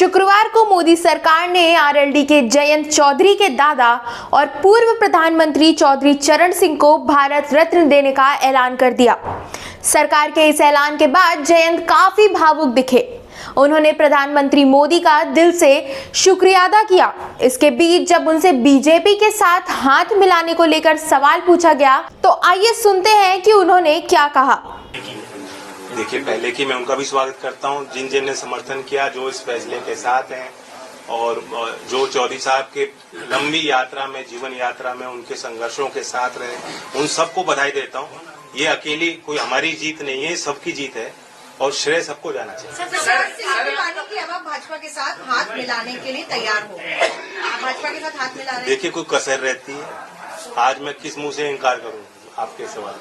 शुक्रवार को मोदी सरकार ने आरएलडी के जयंत चौधरी के दादा और पूर्व प्रधानमंत्री चौधरी चरण सिंह को भारत रत्न देने का ऐलान कर दिया। सरकार के इस ऐलान के बाद जयंत काफी भावुक दिखे। उन्होंने प्रधानमंत्री मोदी का दिल से शुक्रिया अदा किया। इसके बीच जब उनसे बीजेपी के साथ हाथ मिलाने को लेकर सवाल पूछा गया तो आइए सुनते हैं कि उन्होंने क्या कहा। देखिए, पहले की मैं उनका भी स्वागत करता हूं, जिन जिन ने समर्थन किया, जो इस फैसले के साथ हैं और जो चौधरी साहब के लंबी यात्रा में, जीवन यात्रा में उनके संघर्षों के साथ रहे, उन सबको बधाई देता हूं। ये अकेली कोई हमारी जीत नहीं है, सबकी जीत है और श्रेय सबको जाना चाहिए। अब भाजपा के साथ हाथ मिलाने के लिए तैयार हो, भाजपा के साथ हाथ मिला रहे हैं। देखिए, कोई कसर रहती है। आज मैं किस मुंह से इनकार करूं आपके सवाल।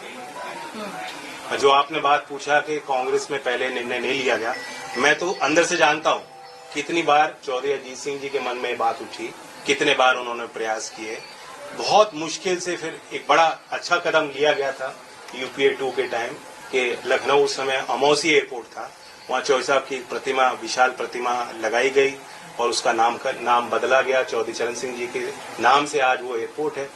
जो आपने बात पूछा कि कांग्रेस में पहले निर्णय नहीं लिया गया, मैं तो अंदर से जानता हूं कितनी बार चौधरी अजीत सिंह जी के मन में बात उठी, कितने बार उन्होंने प्रयास किए। बहुत मुश्किल से फिर एक बड़ा अच्छा कदम लिया गया था यूपीए 2 के टाइम के लखनऊ उस समय अमौसी एयरपोर्ट था, वहाँ चौधरी साहब की प्रतिमा, विशाल प्रतिमा लगाई गई और उसका नाम बदला गया। चौधरी चरण सिंह जी के नाम से आज वो एयरपोर्ट है।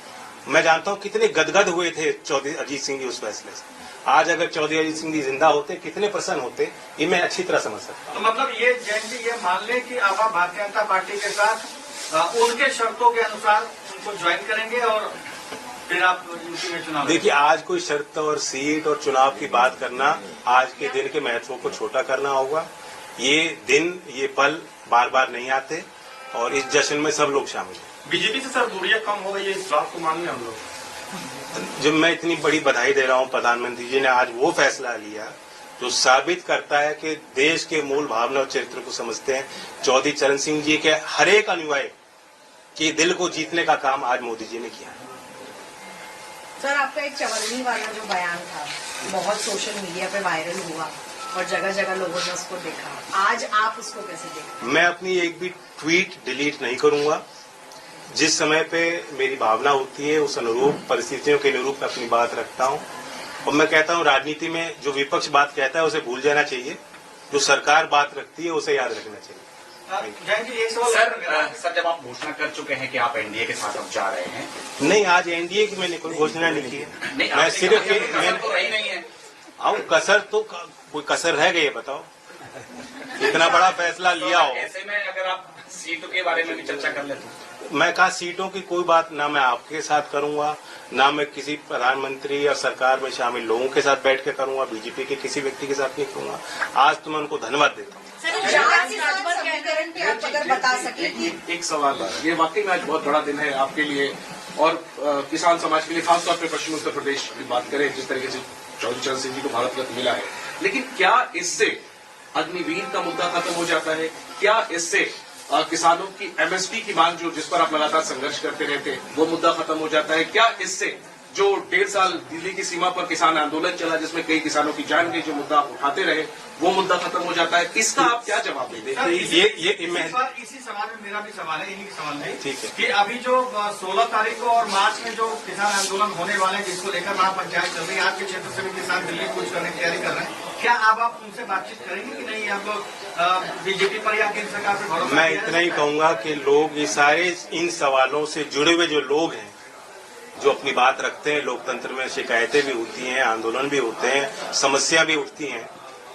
मैं जानता हूँ कितने गदगद हुए थे चौधरी अजीत सिंह जी उस फैसले से। आज अगर चौधरी अजीत सिंह जी जिंदा होते, कितने प्रसन्न होते, ये मैं अच्छी तरह समझ सकता हूँ। तो मतलब ये जैन जी ये मान लें कि आप भारतीय जनता पार्टी के साथ उनके शर्तों के अनुसार उनको ज्वाइन करेंगे और फिर आप यूपी में चुनाव। देखिए, आज कोई शर्त और सीट और चुनाव की बात करना, आज के दिन के महत्व को छोटा करना होगा। ये दिन, ये पल बार बार नहीं आते और इस जश्न में सब लोग शामिल हैं। बीजेपी से सर दूरियां कम हो गई है, इस बात को मान लें हम लोग। जब मैं इतनी बड़ी बधाई दे रहा हूं, प्रधानमंत्री जी ने आज वो फैसला लिया जो साबित करता है कि देश के मूल भावना और चरित्र को समझते हैं। चौधरी चरण सिंह जी के हर एक अनुयायी के दिल को जीतने का काम आज मोदी जी ने किया। सर, आपका एक चवन्नी वाला जो बयान था बहुत सोशल मीडिया पे वायरल हुआ और जगह जगह लोगों ने उसको देखा, आज आप उसको कैसे देखते? मैं अपनी एक भी ट्वीट डिलीट नहीं करूंगा। जिस समय पे मेरी भावना होती है उस अनुरूप, परिस्थितियों के अनुरूप मैं अपनी बात रखता हूं। और मैं कहता हूं, राजनीति में जो विपक्ष बात कहता है उसे भूल जाना चाहिए, जो सरकार बात रखती है उसे याद रखना चाहिए। सर, जब आप घोषणा कर चुके हैं कि आप एनडीए के साथ अब जा रहे हैं। नहीं, आज एनडीए की मैंने कोई घोषणा नहीं की है। मैं सिर्फ कसर तो कोई कसर रह गई है, बताओ। इतना बड़ा फैसला लिया हो, ऐसे में अगर आप सीटों के बारे में भी चर्चा कर लेते हैं। मैं कहा सीटों की कोई बात ना मैं आपके साथ करूंगा, ना मैं किसी प्रधानमंत्री या सरकार में शामिल लोगों के साथ बैठ के करूंगा, बीजेपी के किसी व्यक्ति के साथ नहीं करूंगा। आज तो मैं उनको धन्यवाद देता हूँ। बता सके कि एक सवाल, ये वाकई में आज बहुत बड़ा दिन है आपके लिए और किसान समाज के लिए, खासतौर पर पश्चिमी उत्तर प्रदेश की बात करें, जिस तरीके से चौधरी चरण सिंह जी को भारत रत्न मिला है, लेकिन क्या इससे अग्निवीर का मुद्दा खत्म हो जाता है? क्या इससे किसानों की एमएसपी की मांग, जो जिस पर आप लगातार संघर्ष करते रहते, वो मुद्दा खत्म हो जाता है? क्या इससे जो 1.5 साल दिल्ली की सीमा पर किसान आंदोलन चला, जिसमें कई किसानों की जान गई, जो मुद्दा आप उठाते रहे, वो मुद्दा खत्म हो जाता है? इसका आप क्या जवाब देते? इसी सवाल में मेरा भी सवाल है, इन्हीं के सवाल में, ठीक है, कि अभी जो 16 तारीख को और मार्च में जो किसान आंदोलन होने वाले हैं, जिसको लेकर महापंचायत चल रही है, आपके क्षेत्र से भी किसान दिल्ली कूच करने की तैयारी कर रहे हैं, क्या आप उनसे बातचीत करेंगे कि नहीं? आप लोग बीजेपी पर या केंद्र सरकार पर भरोसा? मैं इतना ही कहूंगा कि लोग ये सारे इन सवालों से जुड़े हुए जो लोग हैं, जो अपनी बात रखते हैं, लोकतंत्र में शिकायतें भी होती हैं, आंदोलन भी होते हैं, समस्या भी उठती हैं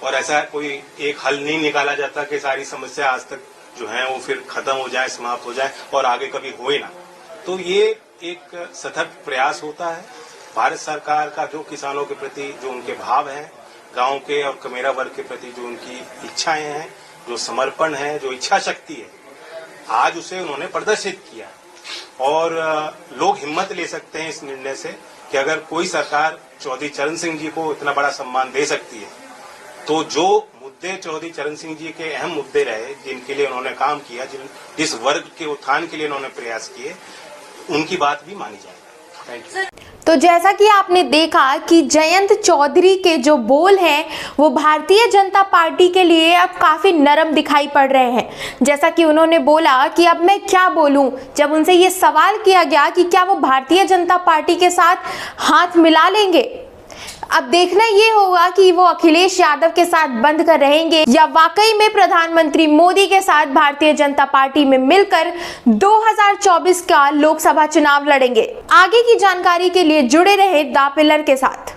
और ऐसा कोई एक हल नहीं निकाला जाता कि सारी समस्या आज तक जो है वो फिर खत्म हो जाए, समाप्त हो जाए और आगे कभी होए ना। तो ये एक सतत प्रयास होता है भारत सरकार का, जो किसानों के प्रति जो उनके भाव हैं, गांव के और कमेरा वर्ग के प्रति जो उनकी इच्छाएं हैं, जो समर्पण है, जो इच्छा शक्ति है, आज उसे उन्होंने प्रदर्शित किया। और लोग हिम्मत ले सकते हैं इस निर्णय से कि अगर कोई सरकार चौधरी चरण सिंह जी को इतना बड़ा सम्मान दे सकती है, तो जो मुद्दे चौधरी चरण सिंह जी के अहम मुद्दे रहे, जिनके लिए उन्होंने काम किया, जिस वर्ग के उत्थान के लिए उन्होंने प्रयास किए, उनकी बात भी मानी जाएगी। Thank you. तो जैसा कि आपने देखा कि जयंत चौधरी के जो बोल हैं वो भारतीय जनता पार्टी के लिए अब काफ़ी नरम दिखाई पड़ रहे हैं। जैसा कि उन्होंने बोला कि अब मैं क्या बोलूं, जब उनसे ये सवाल किया गया कि क्या वो भारतीय जनता पार्टी के साथ हाथ मिला लेंगे, अब देखना ये होगा कि वो अखिलेश यादव के साथ बंद कर रहेंगे या वाकई में प्रधानमंत्री मोदी के साथ भारतीय जनता पार्टी में मिलकर 2024 का लोकसभा चुनाव लड़ेंगे। आगे की जानकारी के लिए जुड़े रहे द पिलर के साथ।